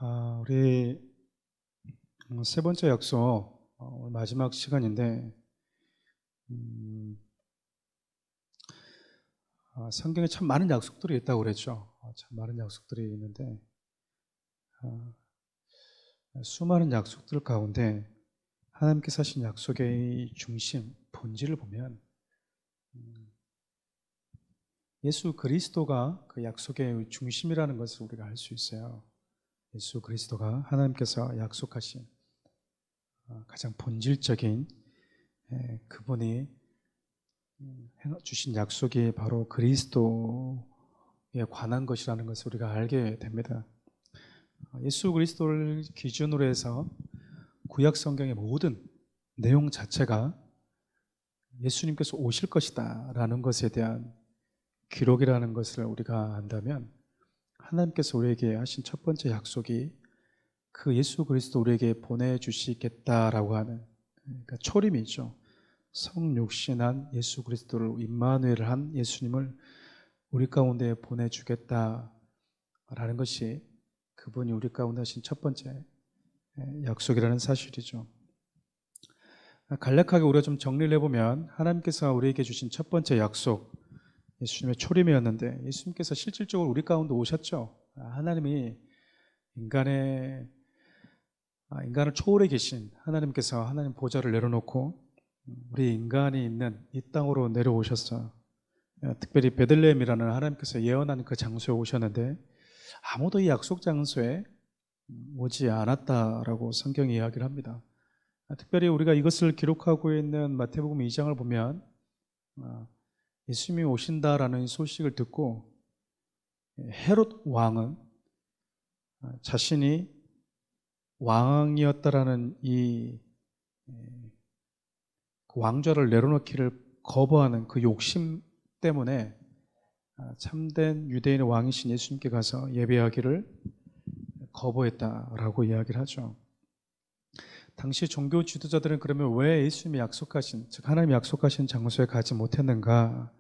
우리 세 번째 약속, 오늘 마지막 시간인데, 음, 성경에 참 많은 약속들이 있다고 그랬죠. 참 많은 약속들이 있는데, 아, 수많은 약속들 가운데 하나님께서 하신 약속의 중심, 본질을 보면 예수 그리스도가 그 약속의 중심이라는 것을 우리가 알 수 있어요. 예수 그리스도가 하나님께서 약속하신 가장 본질적인 그분이 주신 약속이 바로 그리스도에 관한 것이라는 것을 우리가 알게 됩니다. 예수 그리스도를 기준으로 해서 구약 성경의 모든 내용 자체가 예수님께서 오실 것이다 라는 것에 대한 기록이라는 것을 우리가 안다면, 하나님께서 우리에게 하신 첫 번째 약속이 그 예수 그리스도 우리에게 보내주시겠다라고 하는, 그러니까 초림이죠. 성육신한 예수 그리스도를, 임마누엘을 한 예수님을 우리 가운데 보내주겠다라는 것이 그분이 우리 가운데 하신 첫 번째 약속이라는 사실이죠. 간략하게 우리가 좀 정리를 해보면, 하나님께서 우리에게 주신 첫 번째 약속, 예수님의 초림이었는데, 예수님께서 실질적으로 우리 가운데 오셨죠. 하나님이 인간을 초월해 계신 하나님께서 하나님 보좌를 내려놓고 우리 인간이 있는 이 땅으로 내려오셨어요. 특별히 베들레헴이라는 하나님께서 예언한 그 장소에 오셨는데, 아무도 이 약속 장소에 오지 않았다라고 성경이 이야기를 합니다. 특별히 우리가 이것을 기록하고 있는 마태복음 2장을 보면 예수님이 오신다라는 소식을 듣고 헤롯 왕은 자신이 왕이었다라는 이 왕좌를 내려놓기를 거부하는 그 욕심 때문에 참된 유대인의 왕이신 예수님께 가서 예배하기를 거부했다라고 이야기를 하죠. 당시 종교 지도자들은 그러면 왜 예수님이 약속하신, 즉 하나님이 약속하신 장소에 가지 못했는가?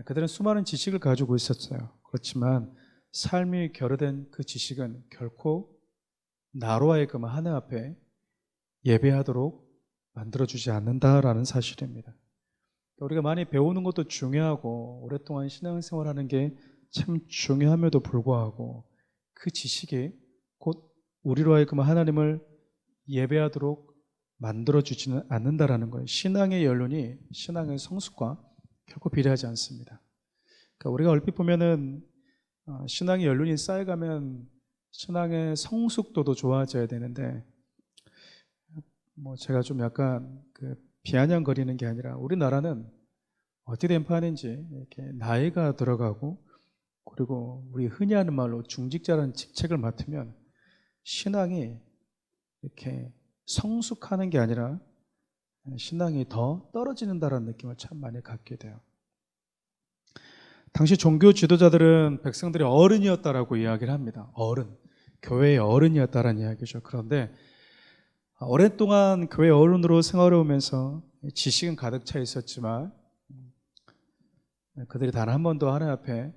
그들은 수많은 지식을 가지고 있었어요. 그렇지만 삶이 결여된 그 지식은 결코 나로 하여금 하늘 앞에 예배하도록 만들어주지 않는다라는 사실입니다. 우리가 많이 배우는 것도 중요하고 오랫동안 신앙생활하는 게 참 중요함에도 불구하고 그 지식이 곧 우리로 하여금 하나님을 예배하도록 만들어주지는 않는다라는 거예요. 신앙의 연륜이 신앙의 성숙과 결코 비례하지 않습니다. 그러니까 우리가 얼핏 보면은 신앙의 연륜이 쌓여가면 신앙의 성숙도도 좋아져야 되는데, 제가 좀 약간 비아냥거리는 게 아니라, 우리나라는 어떻게 된 판인지 이렇게 나이가 들어가고, 그리고 우리 흔히 하는 말로 중직자라는 직책을 맡으면 신앙이 이렇게 성숙하는 게 아니라 신앙이 더 떨어지는다라는 느낌을 참 많이 갖게 돼요. 당시 종교 지도자들은 백성들의 어른이었다라고 이야기를 합니다. 어른, 교회의 어른이었다라는 이야기죠. 그런데 오랫동안 교회 어른으로 생활해 오면서 지식은 가득 차 있었지만 그들이 단 한 번도 하나님 앞에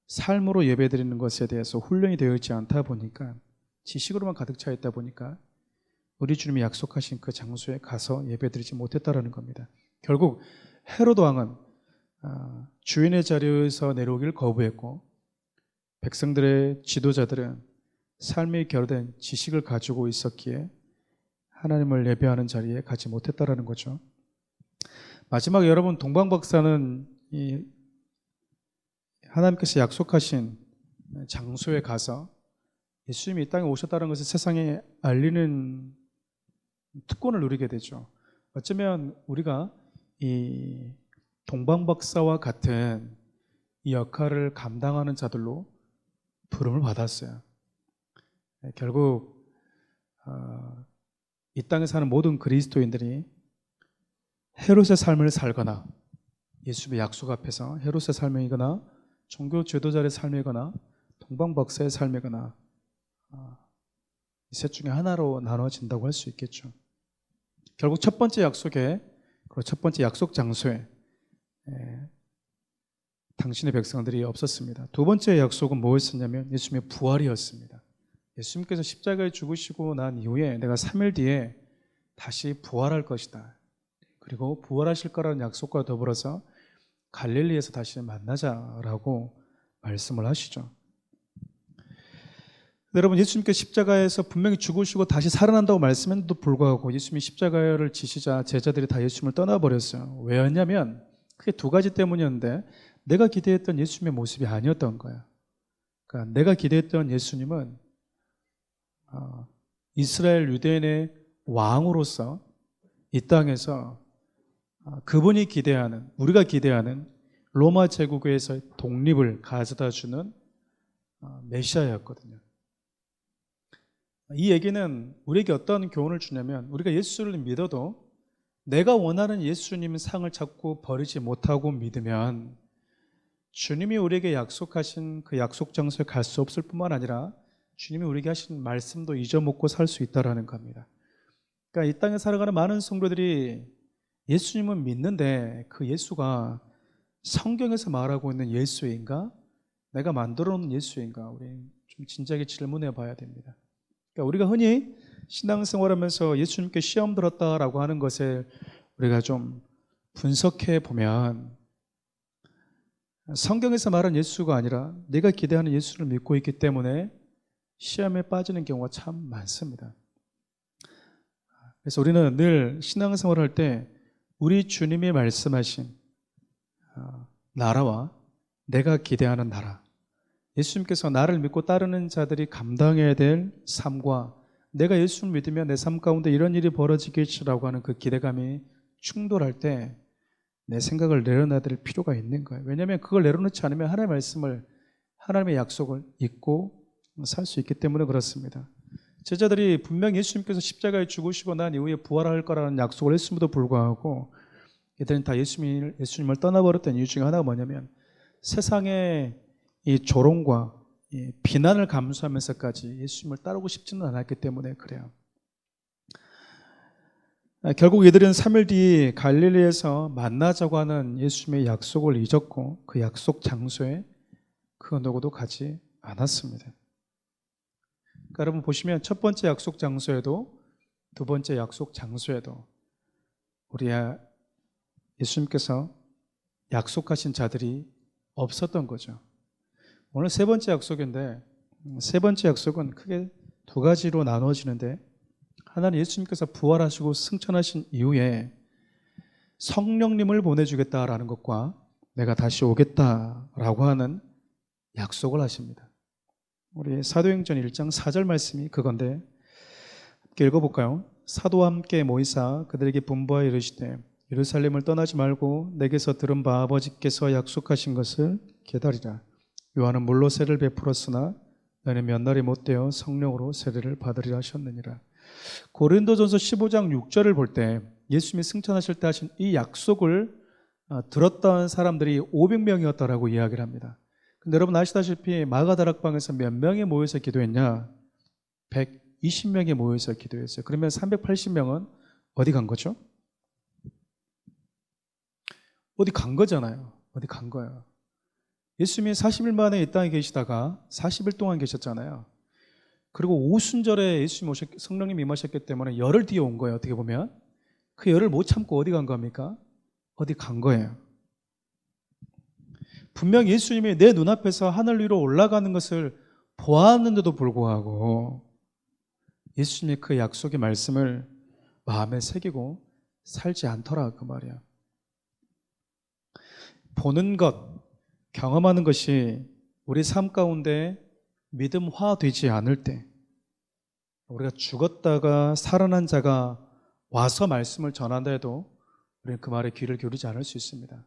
삶으로 예배드리는 것에 대해서 훈련이 되어 있지 않다 보니까, 지식으로만 가득 차 있다 보니까 우리 주님이 약속하신 그 장소에 가서 예배드리지 못했다라는 겁니다. 결국 헤롯 왕은 주인의 자리에서 내려오기를 거부했고, 백성들의 지도자들은 삶이 결여된 지식을 가지고 있었기에 하나님을 예배하는 자리에 가지 못했다라는 거죠. 마지막에 여러분, 동방박사는 이 하나님께서 약속하신 장소에 가서 예수님이 이 땅에 오셨다는 것을 세상에 알리는 특권을 누리게 되죠. 어쩌면 우리가 이 동방박사와 같은 이 역할을 감당하는 자들로 부름을 받았어요. 결국 이 땅에 사는 모든 그리스도인들이 헤롯의 삶을 살거나, 예수님의 약속 앞에서 헤롯의 삶이거나 종교 지도자의 삶이거나 동방박사의 삶이거나 이 셋 중에 하나로 나눠진다고 할 수 있겠죠. 결국 첫 번째 약속에, 그리고 첫 번째 약속 장소에 당신의 백성들이 없었습니다. 두 번째 약속은 뭐였었냐면 예수님의 부활이었습니다. 예수님께서 십자가에 죽으시고 난 이후에 내가 3일 뒤에 다시 부활할 것이다. 그리고 부활하실 거라는 약속과 더불어서 갈릴리에서 다시 만나자라고 말씀을 하시죠. 여러분, 예수님께서 십자가에서 분명히 죽으시고 다시 살아난다고 말씀했는데도 불구하고 예수님이 십자가를 지시자 제자들이 다 예수님을 떠나버렸어요. 왜였냐면 그게 두 가지 때문이었는데, 내가 기대했던 예수님의 모습이 아니었던 거야. 그러니까 내가 기대했던 예수님은 이스라엘 유대인의 왕으로서 이 땅에서 그분이 기대하는, 우리가 기대하는 로마 제국에서 독립을 가져다 주는 메시아였거든요. 이 얘기는 우리에게 어떤 교훈을 주냐면, 우리가 예수를 믿어도 내가 원하는 예수님의 상을 찾고 버리지 못하고 믿으면 주님이 우리에게 약속하신 그 약속 장소에 갈 수 없을 뿐만 아니라 주님이 우리에게 하신 말씀도 잊어먹고 살 수 있다는 겁니다. 그러니까 이 땅에 살아가는 많은 성도들이 예수님은 믿는데 그 예수가 성경에서 말하고 있는 예수인가? 내가 만들어 놓은 예수인가? 우리 좀 진지하게 질문해 봐야 됩니다. 그러니까 우리가 흔히 신앙생활하면서 예수님께 시험 들었다라고 하는 것을 우리가 좀 분석해 보면 성경에서 말한 예수가 아니라 내가 기대하는 예수를 믿고 있기 때문에 시험에 빠지는 경우가 참 많습니다. 그래서 우리는 늘 신앙생활을 할 때 우리 주님이 말씀하신 나라와 내가 기대하는 나라, 예수님께서 나를 믿고 따르는 자들이 감당해야 될 삶과 내가 예수를 믿으면 내 삶 가운데 이런 일이 벌어지겠지라고 하는 그 기대감이 충돌할 때 내 생각을 내려놔야 될 필요가 있는 거예요. 왜냐하면 그걸 내려놓지 않으면 하나님의 말씀을, 하나님의 약속을 잊고 살 수 있기 때문에 그렇습니다. 제자들이 분명히 예수님께서 십자가에 죽으시고 난 이후에 부활할 거라는 약속을 했음에도 불구하고 이들은 다 예수님을 떠나버렸던 이유 중에 하나가 뭐냐면 세상의 이 조롱과 이 비난을 감수하면서까지 예수님을 따르고 싶지는 않았기 때문에 그래요. 결국 이들은 3일 뒤 갈릴리에서 만나자고 하는 예수님의 약속을 잊었고 그 약속 장소에 그 누구도 가지 않았습니다. 그러니까 여러분 보시면 첫 번째 약속 장소에도 두 번째 약속 장소에도 우리 예수님께서 약속하신 자들이 없었던 거죠. 오늘 세 번째 약속인데, 세 번째 약속은 크게 두 가지로 나누어지는데, 하나는 예수님께서 부활하시고 승천하신 이후에 성령님을 보내주겠다라는 것과 내가 다시 오겠다라고 하는 약속을 하십니다. 우리 사도행전 1장 4절 말씀이 그건데 함께 읽어볼까요? 사도와 함께 모이사 그들에게 분부하여 이르시되 예루살렘을 떠나지 말고 내게서 들은 바 아버지께서 약속하신 것을 기다리라. 요한은 물로 세례를 베풀었으나 너는 몇 날이 못되어 성령으로 세례를 받으리라 하셨느니라. 고린도전서 15장 6절을 볼 때 예수님이 승천하실 때 하신 이 약속을 들었던 사람들이 500명이었다라고 이야기를 합니다. 근데 여러분 아시다시피 마가다락방에서 몇 명이 모여서 기도했냐? 120명이 모여서 기도했어요. 그러면 380명은 어디 간 거죠? 어디 간 거잖아요. 어디 간 거예요. 예수님이 40일 만에 이 땅에 계시다가 40일 동안 계셨잖아요. 그리고 오순절에 예수님 성령님이 임하셨기 때문에 열흘 뒤에 온 거예요. 어떻게 보면 그 열을 못 참고 어디 간 겁니까? 어디 간 거예요. 분명 예수님이 내 눈앞에서 하늘 위로 올라가는 것을 보았는데도 불구하고 예수님이 그 약속의 말씀을 마음에 새기고 살지 않더라 그 말이야. 보는 것, 경험하는 것이 우리 삶 가운데 믿음화되지 않을 때, 우리가 죽었다가 살아난 자가 와서 말씀을 전한다 해도 우리는 그 말에 귀를 기울이지 않을 수 있습니다.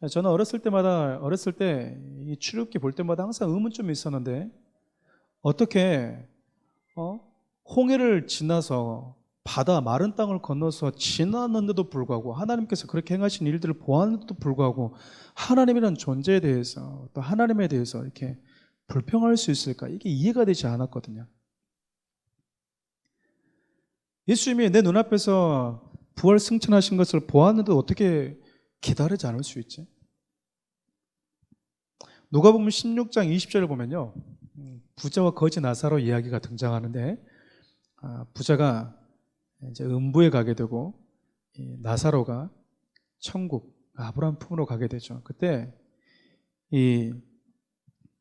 저는 어렸을 때 이 출애굽기 볼 때마다 항상 의문점이 있었는데 어떻게 홍해를 지나서 바다 마른 땅을 건너서 지났는데도 불구하고 하나님께서 그렇게 행하신 일들을 보았는데도 불구하고 하나님이라는 존재에 대해서 또 하나님에 대해서 이렇게 불평할 수 있을까? 이게 이해가 되지 않았거든요. 예수님이 내 눈앞에서 부활 승천하신 것을 보았는데 어떻게 기다리지 않을 수 있지? 누가복음 16장 20절을 보면요, 부자와 거지 나사로 이야기가 등장하는데, 부자가 이제 음부에 가게 되고 이 나사로가 천국 아브라함 품으로 가게 되죠. 그때 이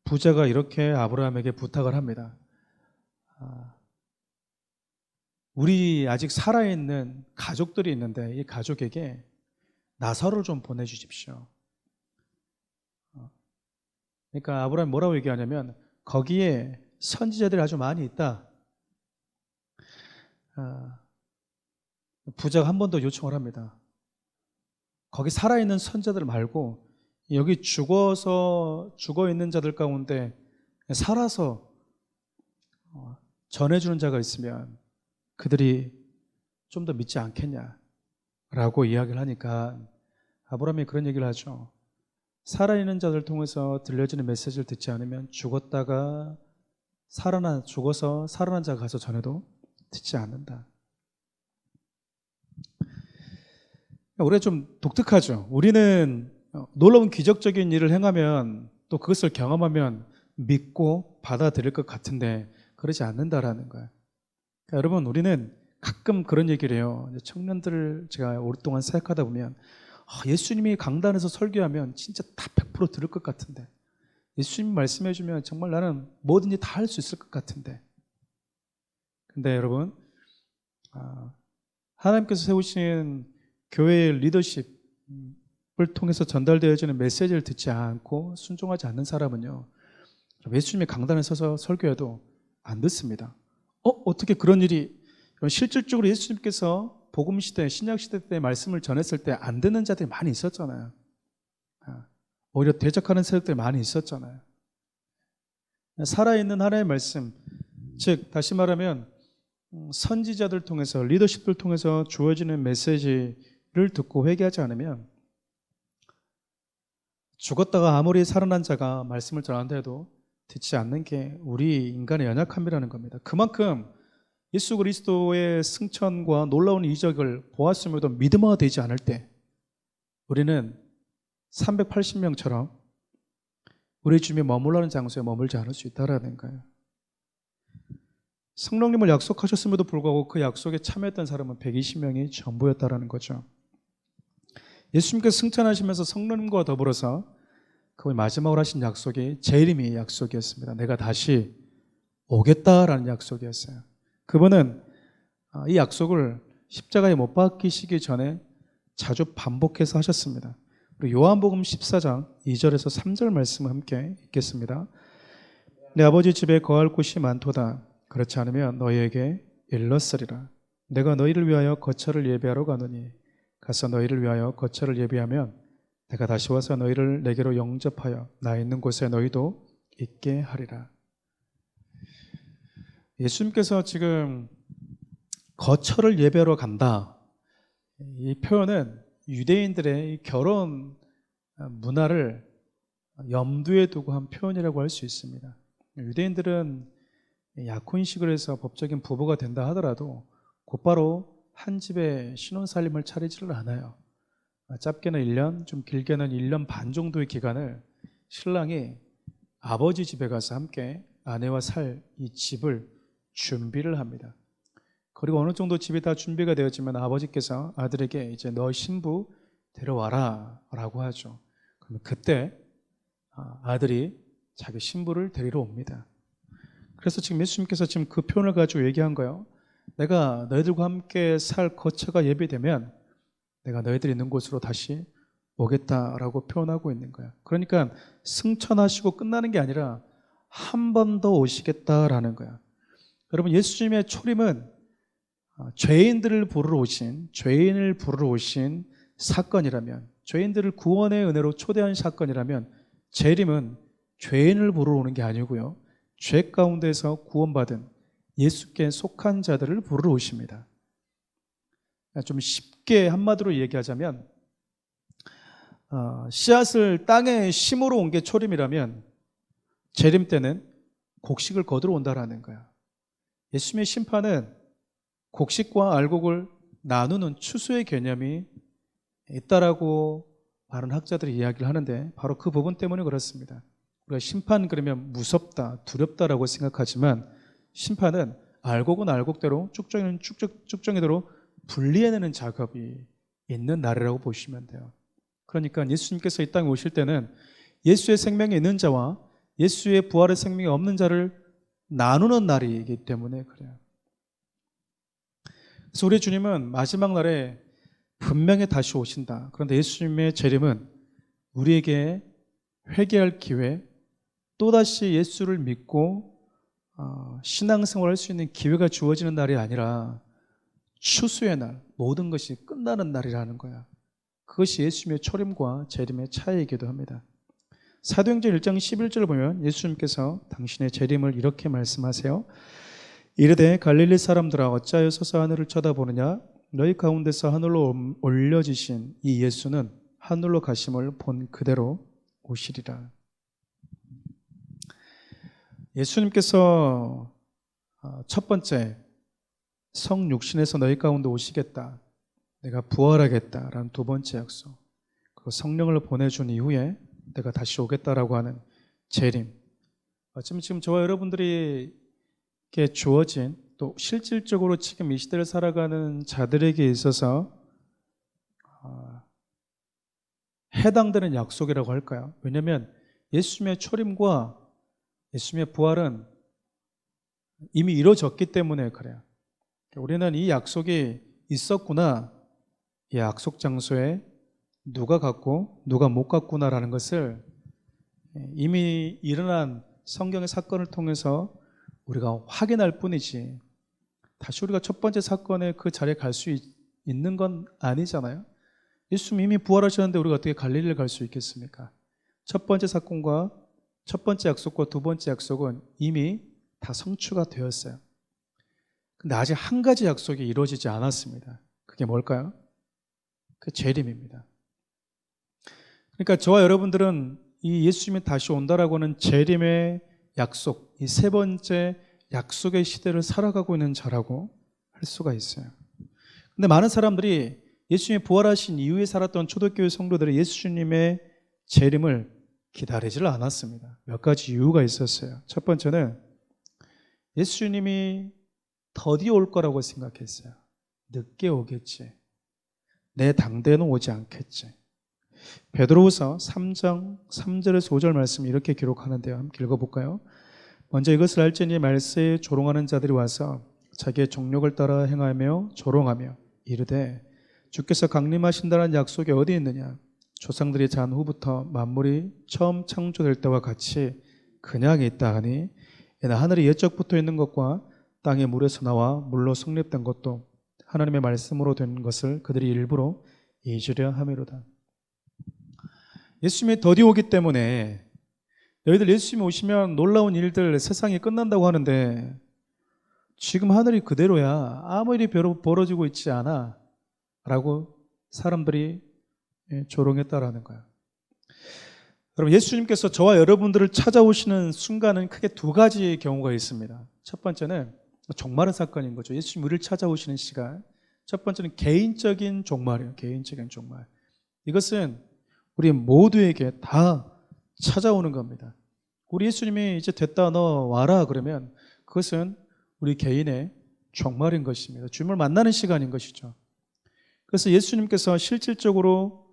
부자가 이렇게 아브라함에게 부탁을 합니다. 우리 아직 살아있는 가족들이 있는데 이 가족에게 나사로를 좀 보내주십시오. 그러니까 아브라함이 뭐라고 얘기하냐면 거기에 선지자들이 아주 많이 있다. 부자가 한 번 더 요청을 합니다. 거기 살아있는 선자들 말고 여기 죽어 있는 자들 가운데 살아서 전해주는 자가 있으면 그들이 좀 더 믿지 않겠냐라고 이야기를 하니까 아브라함이 그런 얘기를 하죠. 살아있는 자들 통해서 들려지는 메시지를 듣지 않으면 죽어서 살아난 자가 가서 전해도 듣지 않는다. 우리가 좀 독특하죠. 우리는 놀라운 기적적인 일을 행하면 또 그것을 경험하면 믿고 받아들일 것 같은데 그러지 않는다라는 거예요. 그러니까 여러분, 우리는 가끔 그런 얘기를 해요. 청년들을 제가 오랫동안 사역하다 보면 예수님이 강단에서 설교하면 진짜 다 100% 들을 것 같은데, 예수님 말씀해 주면 정말 나는 뭐든지 다 할 수 있을 것 같은데. 근데 여러분, 하나님께서 세우신 교회의 리더십을 통해서 전달되어지는 메시지를 듣지 않고 순종하지 않는 사람은요, 예수님이 강단에 서서 설교해도 안 듣습니다. 어떻게 그런 일이, 실질적으로 예수님께서 복음시대, 신약시대 때 말씀을 전했을 때 안 듣는 자들이 많이 있었잖아요. 오히려 대적하는 세력들이 많이 있었잖아요. 살아있는 하나님의 말씀, 즉 다시 말하면 선지자들 통해서, 리더십들 통해서 주어지는 메시지를 듣고 회개하지 않으면 죽었다가 아무리 살아난 자가 말씀을 전한다 해도 듣지 않는 게 우리 인간의 연약함이라는 겁니다. 그만큼 예수 그리스도의 승천과 놀라운 이적을 보았음에도 믿음화되지 않을 때 우리는 380명처럼 우리 주님이 머물러는 장소에 머물지 않을 수 있다는 거예요. 성령님을 약속하셨음에도 불구하고 그 약속에 참여했던 사람은 120명이 전부였다는 거죠. 예수님께서 승천하시면서 성령님과 더불어서 그 마지막으로 하신 약속이 재림의 약속이었습니다. 내가 다시 오겠다라는 약속이었어요. 그분은 이 약속을 십자가에 못 박히시기 전에 자주 반복해서 하셨습니다. 그리고 요한복음 14장 2절에서 3절 말씀을 함께 읽겠습니다. 내 아버지 집에 거할 곳이 많도다. 그렇지 않으면 너희에게 일렀으리라. 내가 너희를 위하여 거처를 예비하러 가노니 가서 너희를 위하여 거처를 예비하면 내가 다시 와서 너희를 내게로 영접하여 나 있는 곳에 너희도 있게 하리라. 예수님께서 지금 거처를 예배하러 간다, 이 표현은 유대인들의 결혼 문화를 염두에 두고 한 표현이라고 할 수 있습니다. 유대인들은 약혼식을 해서 법적인 부부가 된다 하더라도 곧바로 한 집에 신혼살림을 차리지를 않아요. 짧게는 1년, 좀 길게는 1년 반 정도의 기간을 신랑이 아버지 집에 가서 함께 아내와 살 이 집을 준비를 합니다. 그리고 어느 정도 집이 다 준비가 되었지만 아버지께서 아들에게 이제 너 신부 데려와라 라고 하죠. 그러면 그때 아들이 자기 신부를 데리러 옵니다. 그래서 지금 예수님께서 지금 그 표현을 가지고 얘기한 거예요. 내가 너희들과 함께 살 거처가 예비되면 내가 너희들이 있는 곳으로 다시 오겠다라고 표현하고 있는 거예요. 그러니까 승천하시고 끝나는 게 아니라 한 번 더 오시겠다라는 거예요. 여러분, 예수님의 초림은 죄인을 부르러 오신 사건이라면, 죄인들을 구원의 은혜로 초대한 사건이라면, 재림은 죄인을 부르러 오는 게 아니고요, 죄 가운데서 구원받은 예수께 속한 자들을 부르러 오십니다. 좀 쉽게 한마디로 얘기하자면 씨앗을 땅에 심으러 온 게 초림이라면 재림 때는 곡식을 거두러 온다라는 거야. 예수님의 심판은 곡식과 알곡을 나누는 추수의 개념이 있다라고 많은 학자들이 이야기를 하는데 바로 그 부분 때문에 그렇습니다. 우리가 심판 그러면 무섭다, 두렵다라고 생각하지만 심판은 알곡은 알곡대로 쭉정이는 쭉정이대로 분리해내는 작업이 있는 날이라고 보시면 돼요. 그러니까 예수님께서 이 땅에 오실 때는 예수의 생명이 있는 자와 예수의 부활의 생명이 없는 자를 나누는 날이기 때문에 그래요. 그래서 우리 주님은 마지막 날에 분명히 다시 오신다. 그런데 예수님의 재림은 우리에게 회개할 기회, 또다시 예수를 믿고 신앙생활을 할 수 있는 기회가 주어지는 날이 아니라 추수의 날, 모든 것이 끝나는 날이라는 거야. 그것이 예수님의 초림과 재림의 차이이기도 합니다. 사도행전 1장 11절을 보면 예수님께서 당신의 재림을 이렇게 말씀하세요. 이르되 갈릴리 사람들아 어찌하여 서서 하늘을 쳐다보느냐 너희 가운데서 하늘로 올려지신 이 예수는 하늘로 가심을 본 그대로 오시리라. 예수님께서 첫 번째 성육신에서 너희 가운데 오시겠다, 내가 부활하겠다라는 두 번째 약속, 그리고 성령을 보내준 이후에 내가 다시 오겠다라고 하는 재림. 지금 저와 여러분들에게 주어진, 또 실질적으로 지금 이 시대를 살아가는 자들에게 있어서 해당되는 약속이라고 할까요? 왜냐하면 예수님의 초림과 예수님의 부활은 이미 이루어졌기 때문에 그래요. 우리는 이 약속이 있었구나, 이 약속 장소에 누가 갔고 누가 못 갔구나라는 것을 이미 일어난 성경의 사건을 통해서 우리가 확인할 뿐이지, 다시 우리가 첫 번째 사건에 그 자리에 갈 수 있는 건 아니잖아요. 예수님 이미 부활하셨는데 우리가 어떻게 갈릴리를 갈 수 있겠습니까? 첫 번째 사건과 첫 번째 약속과 두 번째 약속은 이미 다 성취가 되었어요. 근데 아직 한 가지 약속이 이루어지지 않았습니다. 그게 뭘까요? 그 재림입니다. 그러니까 저와 여러분들은 이 예수님이 다시 온다라고 하는 재림의 약속, 이 세 번째 약속의 시대를 살아가고 있는 자라고 할 수가 있어요. 근데 많은 사람들이 예수님이 부활하신 이후에 살았던 초대교회 성도들이 예수님의 재림을 기다리질 않았습니다. 몇 가지 이유가 있었어요. 첫 번째는 예수님이 더디 올 거라고 생각했어요. 늦게 오겠지. 내 당대는 오지 않겠지. 베드로후서 3장 3절에서 5절 말씀 이렇게 기록하는데요. 함께 읽어볼까요? 먼저 이것을 알지니 말세에 조롱하는 자들이 와서 자기의 정욕을 따라 행하며 조롱하며 이르되 주께서 강림하신다는 약속이 어디 있느냐? 조상들이 잔 후부터 만물이 처음 창조될 때와 같이 그냥 있다 하니 이는 하늘이 옛적부터 있는 것과 땅의 물에서 나와 물로 성립된 것도 하나님의 말씀으로 된 것을 그들이 일부러 잊으려 함이로다. 예수님이 더디 오기 때문에 너희들 예수님이 오시면 놀라운 일들, 세상이 끝난다고 하는데 지금 하늘이 그대로야, 아무 일이 벌어지고 있지 않아 라고 사람들이 조롱했다라는 거예요. 여러분, 예수님께서 저와 여러분들을 찾아오시는 순간은 크게 두 가지 경우가 있습니다. 첫 번째는 종말의 사건인 거죠. 예수님 우리를 찾아오시는 시간. 첫 번째는 개인적인 종말이에요. 개인적인 종말. 이것은 우리 모두에게 다 찾아오는 겁니다. 우리 예수님이 이제 됐다, 너 와라 그러면 그것은 우리 개인의 종말인 것입니다. 주님을 만나는 시간인 것이죠. 그래서 예수님께서 실질적으로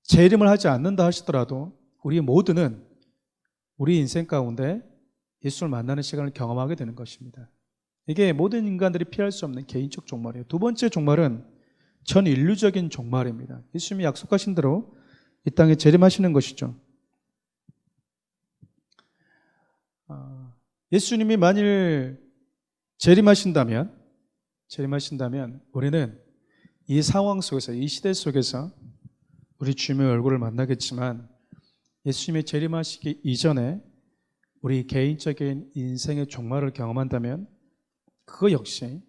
재림을 하지 않는다 하시더라도 우리 모두는 우리 인생 가운데 예수를 만나는 시간을 경험하게 되는 것입니다. 이게 모든 인간들이 피할 수 없는 개인적 종말이에요. 두 번째 종말은 전 인류적인 종말입니다. 예수님이 약속하신 대로 이 땅에 재림하시는 것이죠. 예수님이 만일 재림하신다면 우리는 이 상황 속에서, 이 시대 속에서 우리 주님의 얼굴을 만나겠지만 예수님이 재림하시기 이전에 우리 개인적인 인생의 종말을 경험한다면 그거 역시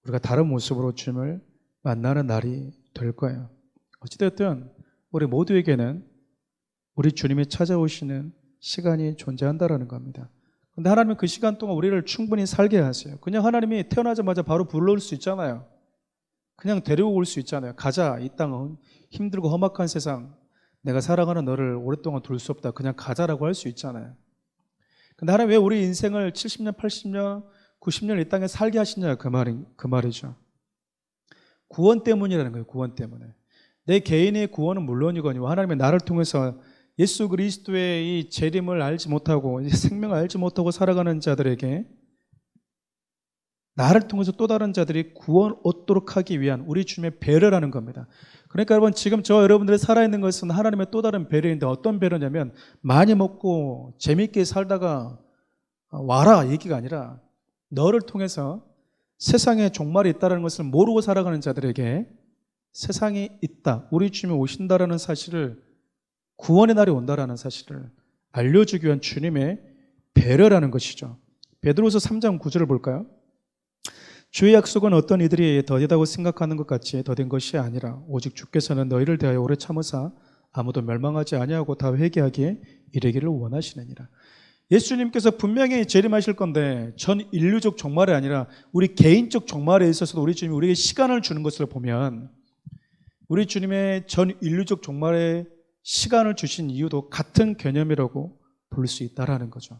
우리가 다른 모습으로 주님을 만나는 날이 될 거예요. 어찌됐든 우리 모두에게는 우리 주님이 찾아오시는 시간이 존재한다라는 겁니다. 그런데 하나님은 그 시간 동안 우리를 충분히 살게 하세요. 그냥 하나님이 태어나자마자 바로 불러올 수 있잖아요. 그냥 데려올 수 있잖아요. 가자, 이 땅은 힘들고 험악한 세상, 내가 사랑하는 너를 오랫동안 둘 수 없다. 그냥 가자라고 할 수 있잖아요. 근데 하나님 왜 우리 인생을 70년, 80년, 90년 이 땅에 살게 하시냐 그 말이죠. 구원 때문이라는 거예요. 구원 때문에. 내 개인의 구원은 물론이거니와 하나님의 나를 통해서 예수 그리스도의 이 재림을 알지 못하고 생명을 알지 못하고 살아가는 자들에게 나를 통해서 또 다른 자들이 구원 얻도록 하기 위한 우리 주님의 배려라는 겁니다. 그러니까 여러분 지금 저 여러분들이 살아있는 것은 하나님의 또 다른 배려인데 어떤 배려냐면 많이 먹고 재밌게 살다가 와라 얘기가 아니라 너를 통해서 세상에 종말이 있다는 것을 모르고 살아가는 자들에게 세상이 있다. 우리 주님이 오신다라는 사실을 구원의 날이 온다라는 사실을 알려주기 위한 주님의 배려라는 것이죠. 베드로서 3장 9절을 볼까요? 주의 약속은 어떤 이들이 더디다고 생각하는 것 같이 더딘 것이 아니라 오직 주께서는 너희를 대하여 오래 참으사 아무도 멸망하지 아니하고 다 회개하기에 이르기를 원하시느니라. 예수님께서 분명히 재림하실 건데 전 인류적 종말이 아니라 우리 개인적 종말에 있어서도 우리 주님이 우리에게 시간을 주는 것을 보면 우리 주님의 전 인류적 종말에 시간을 주신 이유도 같은 개념이라고 볼 수 있다라는 거죠.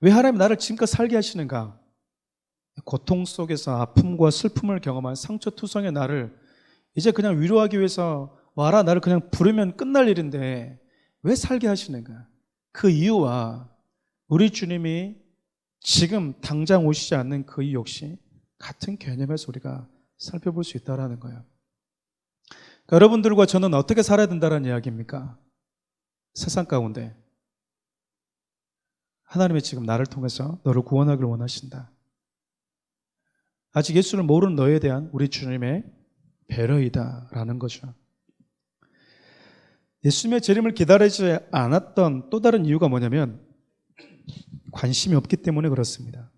왜 하나님이 나를 지금껏 살게 하시는가? 고통 속에서 아픔과 슬픔을 경험한 상처투성의 나를 이제 그냥 위로하기 위해서 와라 나를 그냥 부르면 끝날 일인데 왜 살게 하시는가? 그 이유와 우리 주님이 지금 당장 오시지 않는 그 이유 역시 같은 개념에서 우리가 살펴볼 수 있다는 거예요. 그러니까 여러분들과 저는 어떻게 살아야 된다는 이야기입니까? 세상 가운데 하나님이 지금 나를 통해서 너를 구원하기를 원하신다. 아직 예수를 모르는 너에 대한 우리 주님의 배려이다라는 거죠. 예수님의 재림을 기다리지 않았던 또 다른 이유가 뭐냐면 관심이 없기 때문에 그렇습니다.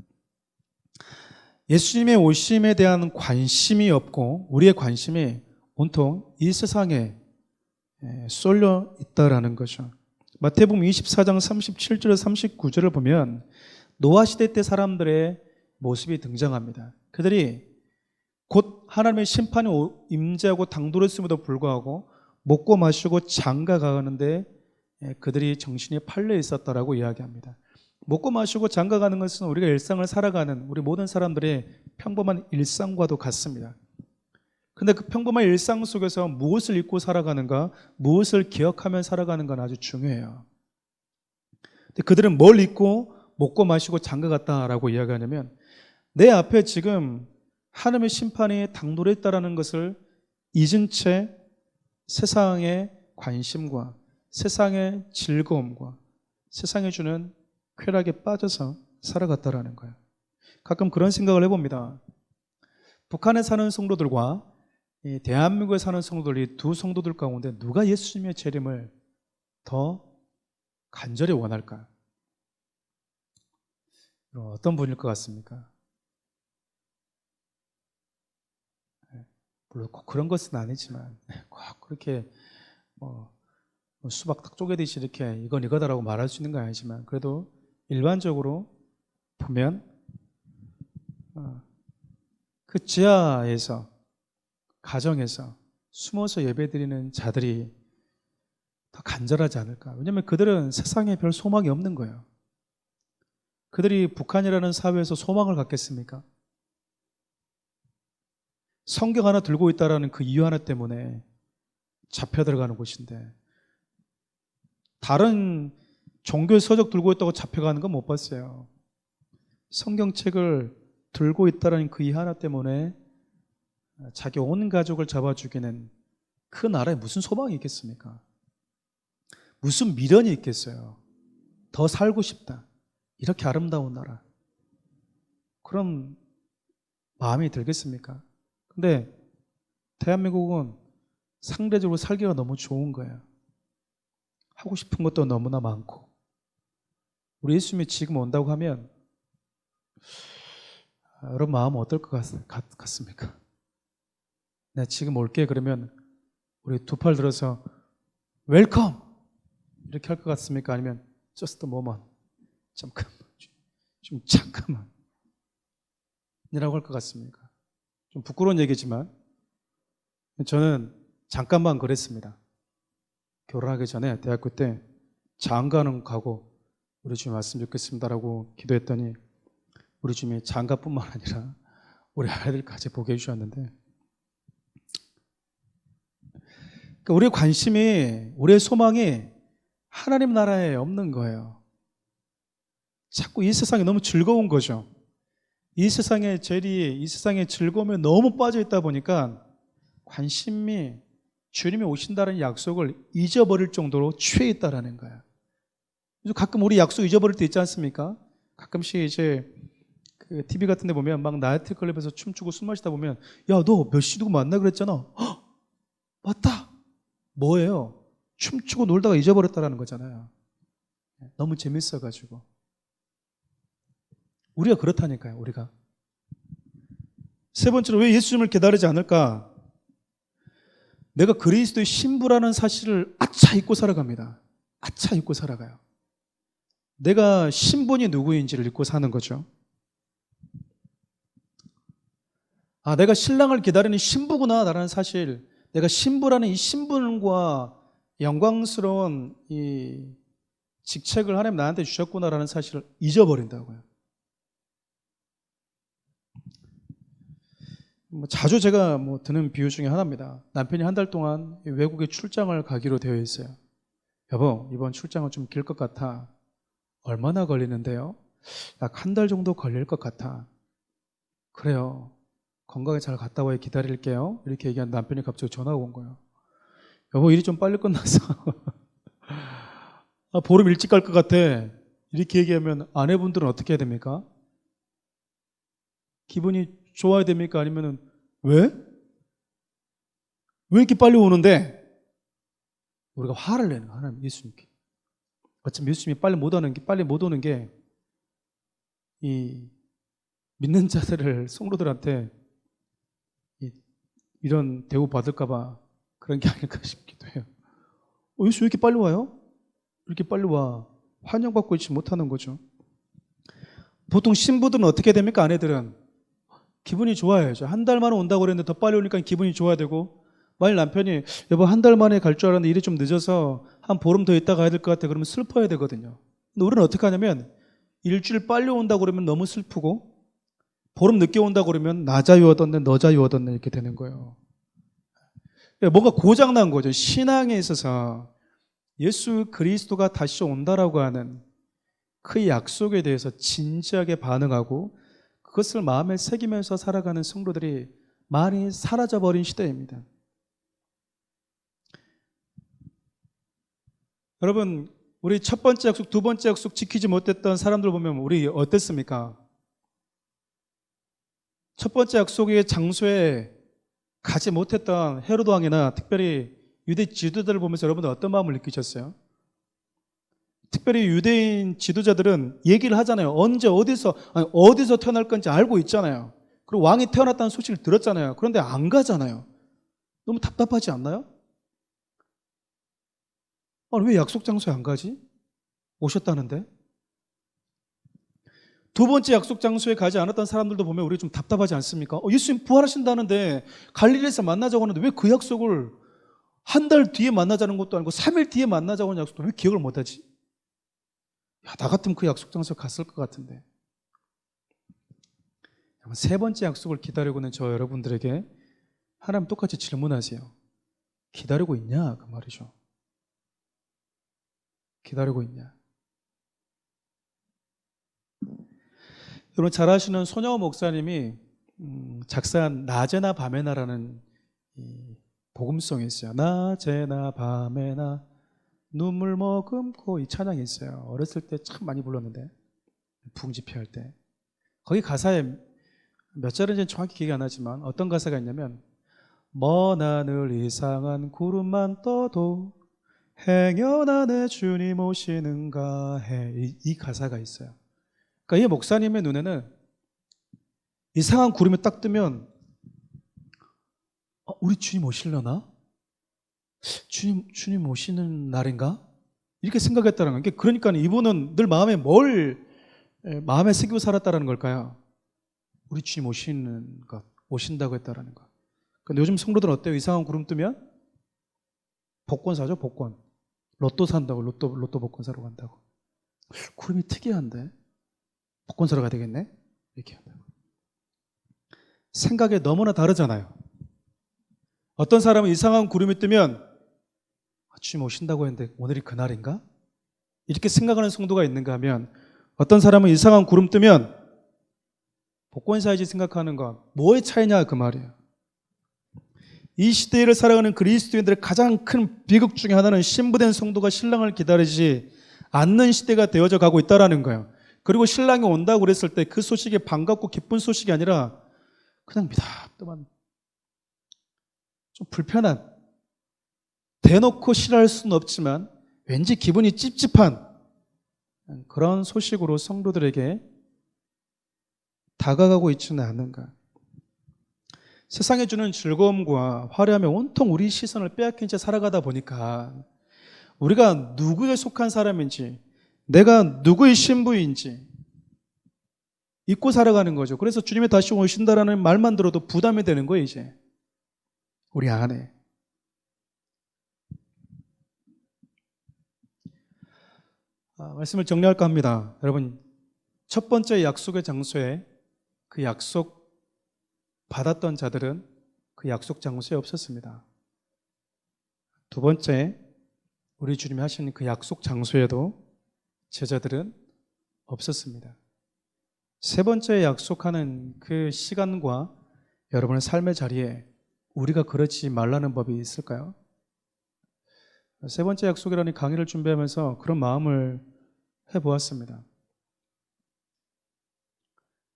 예수님의 오심에 대한 관심이 없고 우리의 관심이 온통 이 세상에 쏠려 있다라는 거죠. 마태복음 24장 37절 39절을 보면 노아 시대 때 사람들의 모습이 등장합니다. 그들이 곧 하나님의 심판이 임재하고 당돌했음에도 불구하고 먹고 마시고 장가 가는데 그들이 정신이 팔려 있었다라고 이야기합니다. 먹고 마시고 장가 가는 것은 우리가 일상을 살아가는 우리 모든 사람들의 평범한 일상과도 같습니다. 근데 그 평범한 일상 속에서 무엇을 잊고 살아가는가, 무엇을 기억하며 살아가는가 아주 중요해요. 근데 그들은 뭘 잊고 먹고 마시고 장가 갔다라고 이야기하냐면 내 앞에 지금 하나님의 심판이 당돌했다라는 것을 잊은 채 세상의 관심과 세상의 즐거움과 세상에 주는 쾌락에 빠져서 살아갔다라는 거예요. 가끔 그런 생각을 해봅니다. 북한에 사는 성도들과 대한민국에 사는 성도들, 이 두 성도들 가운데 누가 예수님의 재림을 더 간절히 원할까? 어떤 분일 것 같습니까? 물론 꼭 그런 것은 아니지만 꼭 그렇게 수박 딱 쪼개듯이 이렇게 이건 이거다라고 말할 수 있는 건 아니지만 그래도 일반적으로 보면 그 지하에서 가정에서 숨어서 예배드리는 자들이 더 간절하지 않을까? 왜냐하면 그들은 세상에 별 소망이 없는 거예요. 그들이 북한이라는 사회에서 소망을 갖겠습니까? 성경 하나 들고 있다라는 그 이유 하나 때문에 잡혀 들어가는 곳인데 다른 종교의 서적 들고 있다고 잡혀가는 건 못 봤어요. 성경책을 들고 있다라는 그 이유 하나 때문에 자기 온 가족을 잡아 죽이는 그 나라에 무슨 소망이 있겠습니까? 무슨 미련이 있겠어요? 더 살고 싶다. 이렇게 아름다운 나라. 그런 마음이 들겠습니까? 근데 대한민국은 상대적으로 살기가 너무 좋은 거예요. 하고 싶은 것도 너무나 많고. 우리 예수님이 지금 온다고 하면 여러분 마음은 어떨 것 같습니까? 네, 지금 올게 그러면 우리 두 팔 들어서 웰컴 이렇게 할 것 같습니까? 아니면 just a moment 잠깐만 이라고 할 것 같습니까? 좀 부끄러운 얘기지만 저는 잠깐만 그랬습니다. 결혼하기 전에 대학교 때 장가는 가고 우리 주님 왔으면 좋겠습니다라고 기도했더니 우리 주님이 장가뿐만 아니라 우리 아이들까지 보게 해주셨는데, 그러니까 우리의 관심이, 우리의 소망이 하나님 나라에 없는 거예요. 자꾸 이 세상이 너무 즐거운 거죠. 이 세상의 재리, 이 세상의 즐거움에 너무 빠져 있다 보니까 관심이 주님이 오신다는 약속을 잊어버릴 정도로 취해 있다라는 거예요. 가끔 우리 약속 잊어버릴 때 있지 않습니까? 가끔씩 이제 그 TV 같은 데 보면 막 나이트클럽에서 춤추고 술 마시다 보면, 야, 너 몇 시 누구 만나 그랬잖아. 헉, 맞다. 뭐예요? 춤추고 놀다가 잊어버렸다라는 거잖아요. 너무 재밌어가지고. 우리가 그렇다니까요. 우리가. 세 번째로 왜 예수님을 기다리지 않을까? 내가 그리스도의 신부라는 사실을 아차 잊고 살아갑니다. 아차 잊고 살아가요. 내가 신분이 누구인지를 잊고 사는 거죠. 아, 내가 신랑을 기다리는 신부구나 라는 사실, 내가 신부라는 이 신분과 영광스러운 이 직책을 하나님 나한테 주셨구나라는 사실을 잊어버린다고요. 자주 제가 드는 비유 중에 하나입니다. 남편이 한 달 동안 외국에 출장을 가기로 되어 있어요. 여보, 이번 출장은 좀 길 것 같아. 얼마나 걸리는데요? 약 한 달 정도 걸릴 것 같아. 그래요. 건강에 잘 갔다 와요. 기다릴게요. 이렇게 얘기한 남편이 갑자기 전화가 온 거예요. 여보, 일이 좀 빨리 끝났어. 아, 보름 일찍 갈 것 같아. 이렇게 얘기하면 아내분들은 어떻게 해야 됩니까? 기분이 좋아야 됩니까? 아니면은 왜? 왜 이렇게 빨리 오는데? 우리가 화를 내는 거야, 하나님, 예수님께. 어차피 예수님이 빨리 못 오는 게 이 믿는 자들을, 성도들한테 이런 대우 받을까봐 그런 게 아닐까 싶기도 해요. 예수 왜 이렇게 빨리 와요? 이렇게 빨리 와. 환영받고 있지 못하는 거죠. 보통 신부들은 어떻게 됩니까? 아내들은 기분이 좋아야죠. 한 달 만에 온다고 그랬는데 더 빨리 오니까 기분이 좋아야 되고, 만일 남편이 여보 한 달 만에 갈 줄 알았는데 일이 좀 늦어서 한 보름 더 있다 가야 될 것 같아, 그러면 슬퍼야 되거든요. 근데 우리는 어떻게 하냐면 일주일 빨리 온다고 그러면 너무 슬프고, 보름 늦게 온다고 그러면 나 자유 얻었네, 너 자유 얻었네 이렇게 되는 거예요. 뭔가 고장난 거죠. 신앙에 있어서 예수 그리스도가 다시 온다라고 하는 그 약속에 대해서 진지하게 반응하고 그것을 마음에 새기면서 살아가는 성도들이 많이 사라져버린 시대입니다. 여러분, 우리 첫 번째 약속, 두 번째 약속 지키지 못했던 사람들 보면 우리 어땠습니까? 첫 번째 약속의 장소에 가지 못했던 헤로드 왕이나 특별히 유대 지도자들을 보면서 여러분들 어떤 마음을 느끼셨어요? 특별히 유대인 지도자들은 얘기를 하잖아요. 언제 어디서 태어날 건지 알고 있잖아요. 그리고 왕이 태어났다는 소식을 들었잖아요. 그런데 안 가잖아요. 너무 답답하지 않나요? 왜 약속 장소에 안 가지? 오셨다는데? 두 번째 약속 장소에 가지 않았던 사람들도 보면 우리 좀 답답하지 않습니까? 예수님 부활하신다는데 갈릴리에서 만나자고 하는데 왜 그 약속을 한 달 뒤에 만나자는 것도 아니고 3일 뒤에 만나자고 하는 약속도 왜 기억을 못하지? 야, 나 같으면 그 약속 장소에 갔을 것 같은데. 세 번째 약속을 기다리고 있는 저 여러분들에게 하나님 똑같이 질문하세요. 기다리고 있냐? 그 말이죠. 기다리고 있냐? 여러분 잘 아시는 손영호 목사님이 작사한 낮에나 밤에나라는 복음송이 있어요. 낮에나 밤에나 눈물 머금고, 이 찬양이 있어요. 어렸을 때 참 많이 불렀는데, 부흥집회할 때. 거기 가사에 몇 절인지는 정확히 기억이 안 나지만 어떤 가사가 있냐면, 먼 하늘 이상한 구름만 떠도 행여나 내 주님 오시는가 해. 이 가사가 있어요. 그러니까 이 목사님의 눈에는 이상한 구름이 딱 뜨면 우리 주님 오시려나? 주님 오시는 날인가? 이렇게 생각했다는 거예요. 그러니까 이분은 늘 마음에 새기고 살았다는 걸까요? 우리 주님 오시는 것, 오신다고 했다는 거. 근데 요즘 성도들은 어때요? 이상한 구름 뜨면 복권 사죠, 복권. 로또 산다고, 로또 복권 사러 간다고. 구름이 특이한데? 복권 사러 가야 되겠네? 이렇게 한다고. 생각이 너무나 다르잖아요. 어떤 사람은 이상한 구름이 뜨면 주님 오신다고 했는데 오늘이 그날인가? 이렇게 생각하는 성도가 있는가 하면, 어떤 사람은 이상한 구름 뜨면 복권 사야지 생각하는 건 뭐의 차이냐 그 말이에요. 이 시대를 살아가는 그리스도인들의 가장 큰 비극 중에 하나는 신부된 성도가 신랑을 기다리지 않는 시대가 되어져 가고 있다는 거예요. 그리고 신랑이 온다고 그랬을 때 그 소식이 반갑고 기쁜 소식이 아니라 그냥 미답답한, 좀 불편한, 대놓고 싫어할 수는 없지만 왠지 기분이 찝찝한 그런 소식으로 성도들에게 다가가고 있지는 않은가. 세상에 주는 즐거움과 화려함에 온통 우리 시선을 빼앗긴 채 살아가다 보니까 우리가 누구에 속한 사람인지, 내가 누구의 신부인지 잊고 살아가는 거죠. 그래서 주님이 다시 오신다라는 말만 들어도 부담이 되는 거예요, 이제. 우리 안에. 말씀을 정리할까 합니다. 여러분, 첫 번째 약속의 장소에 그 약속 받았던 자들은 그 약속 장소에 없었습니다. 두 번째, 우리 주님이 하신 그 약속 장소에도 제자들은 없었습니다. 세 번째 약속하는 그 시간과 여러분의 삶의 자리에 우리가 그러지 말라는 법이 있을까요? 세 번째 약속이라는 강의를 준비하면서 그런 마음을 해보았습니다.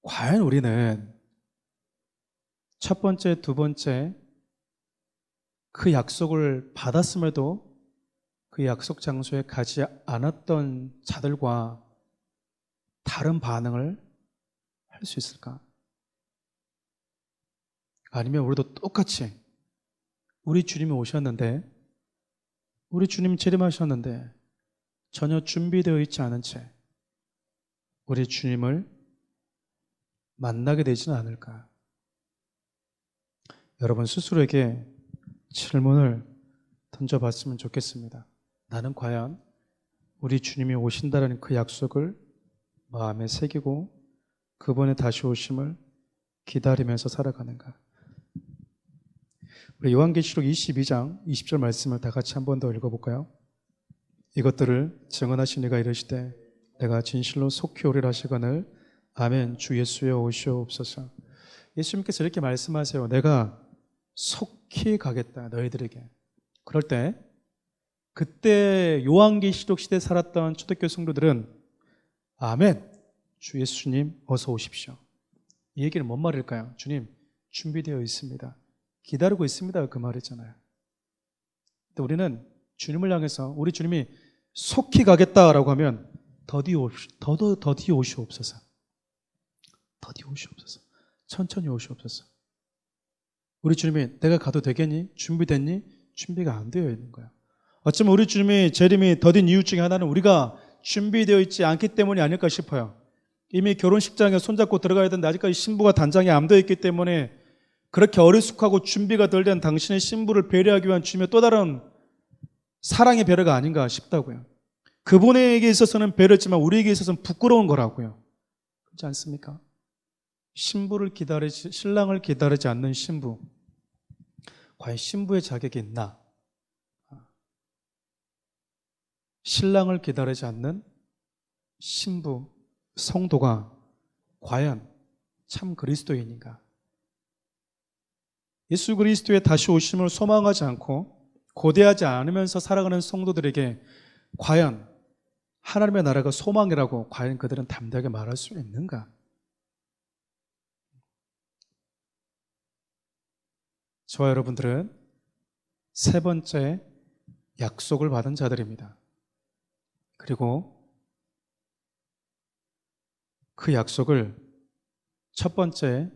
과연 우리는 첫 번째, 두 번째 그 약속을 받았음에도 그 약속 장소에 가지 않았던 자들과 다른 반응을 할 수 있을까? 아니면 우리도 똑같이 우리 주님이 오셨는데, 우리 주님 재림하셨는데 전혀 준비되어 있지 않은 채 우리 주님을 만나게 되지는 않을까? 여러분 스스로에게 질문을 던져봤으면 좋겠습니다. 나는 과연 우리 주님이 오신다는 그 약속을 마음에 새기고 그분의 다시 오심을 기다리면서 살아가는가? 우리 요한계시록 22장 20절 말씀을 다 같이 한 번 더 읽어볼까요? 이것들을 증언하신 이가 이르시되 내가 진실로 속히 오리라 하시거늘 아멘. 주 예수여 오시옵소서. 예수님께서 이렇게 말씀하세요. 내가 속히 가겠다 너희들에게. 그럴 때 그때 요한계시록 시대에 살았던 초대교회 성도들은 아멘, 주 예수님 어서 오십시오. 이 얘기는 뭔 말일까요? 주님 준비되어 있습니다, 기다리고 있습니다, 그 말이잖아요. 근데 우리는 주님을 향해서 우리 주님이 속히 가겠다라고 하면 더디 오시옵소서, 더디 오시옵소서, 천천히 오시옵소서. 우리 주님이 내가 가도 되겠니? 준비됐니? 준비가 안 되어 있는 거야. 어쩌면 우리 주님이 재림이 더딘 이유 중에 하나는 우리가 준비되어 있지 않기 때문이 아닐까 싶어요. 이미 결혼식장에 손잡고 들어가야 되는데 아직까지 신부가 단장에 안 되어 있기 때문에 그렇게 어리숙하고 준비가 덜 된 당신의 신부를 배려하기 위한 주님의 또 다른 사랑의 배려가 아닌가 싶다고요. 그분에게 있어서는 배려지만 우리에게 있어서는 부끄러운 거라고요. 그렇지 않습니까? 신랑을 기다리지 않는 신부, 과연 신부의 자격이 있나? 신랑을 기다리지 않는 신부, 성도가 과연 참 그리스도인인가? 예수 그리스도의 다시 오심을 소망하지 않고 고대하지 않으면서 살아가는 성도들에게 과연 하나님의 나라가 소망이라고 과연 그들은 담대하게 말할 수 있는가? 저와 여러분들은 세 번째 약속을 받은 자들입니다. 그리고 그 약속을 첫 번째,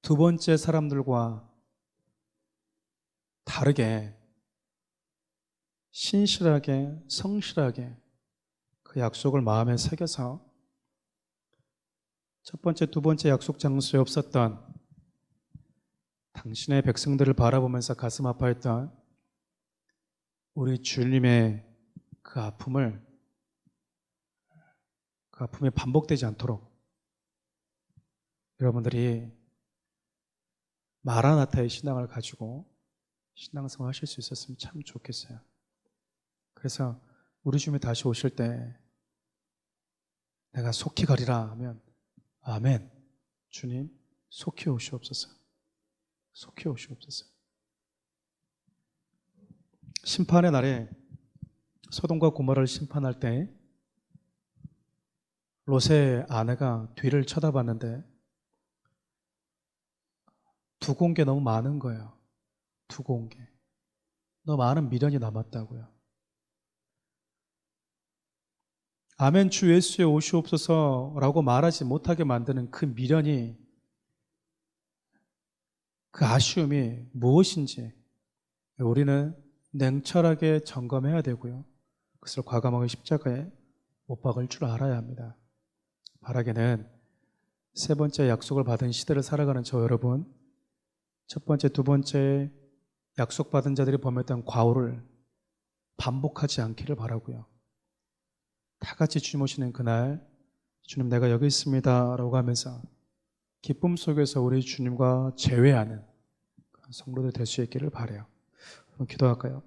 두 번째 사람들과 다르게 신실하게, 성실하게 그 약속을 마음에 새겨서 첫 번째, 두 번째 약속 장소에 없었던 당신의 백성들을 바라보면서 가슴 아파했던 우리 주님의 그 아픔이 반복되지 않도록 여러분들이 마라나타의 신앙을 가지고 신앙생활 하실 수 있었으면 참 좋겠어요. 그래서 우리 주님이 다시 오실 때 내가 속히 가리라 하면 아멘. 주님 속히 오시옵소서. 속히 오시옵소서. 심판의 날에 소돔과 고모라를 심판할 때 롯의 아내가 뒤를 쳐다봤는데 두고 온 게 너무 많은 거예요. 두고 온 게. 너무 많은 미련이 남았다고요. 아멘 주 예수에 오시옵소서라고 말하지 못하게 만드는 그 미련이, 그 아쉬움이 무엇인지 우리는 냉철하게 점검해야 되고요. 그것을 과감하게 십자가에 못 박을 줄 알아야 합니다. 바라기는 세 번째 약속을 받은 시대를 살아가는 저 여러분, 첫 번째, 두 번째 약속받은 자들이 범했던 과오를 반복하지 않기를 바라고요. 다 같이 주님 오시는 그날 주님 내가 여기 있습니다 라고 하면서 기쁨 속에서 우리 주님과 재회하는 그런 성도들 될 수 있기를 바라요. 그럼 기도할까요?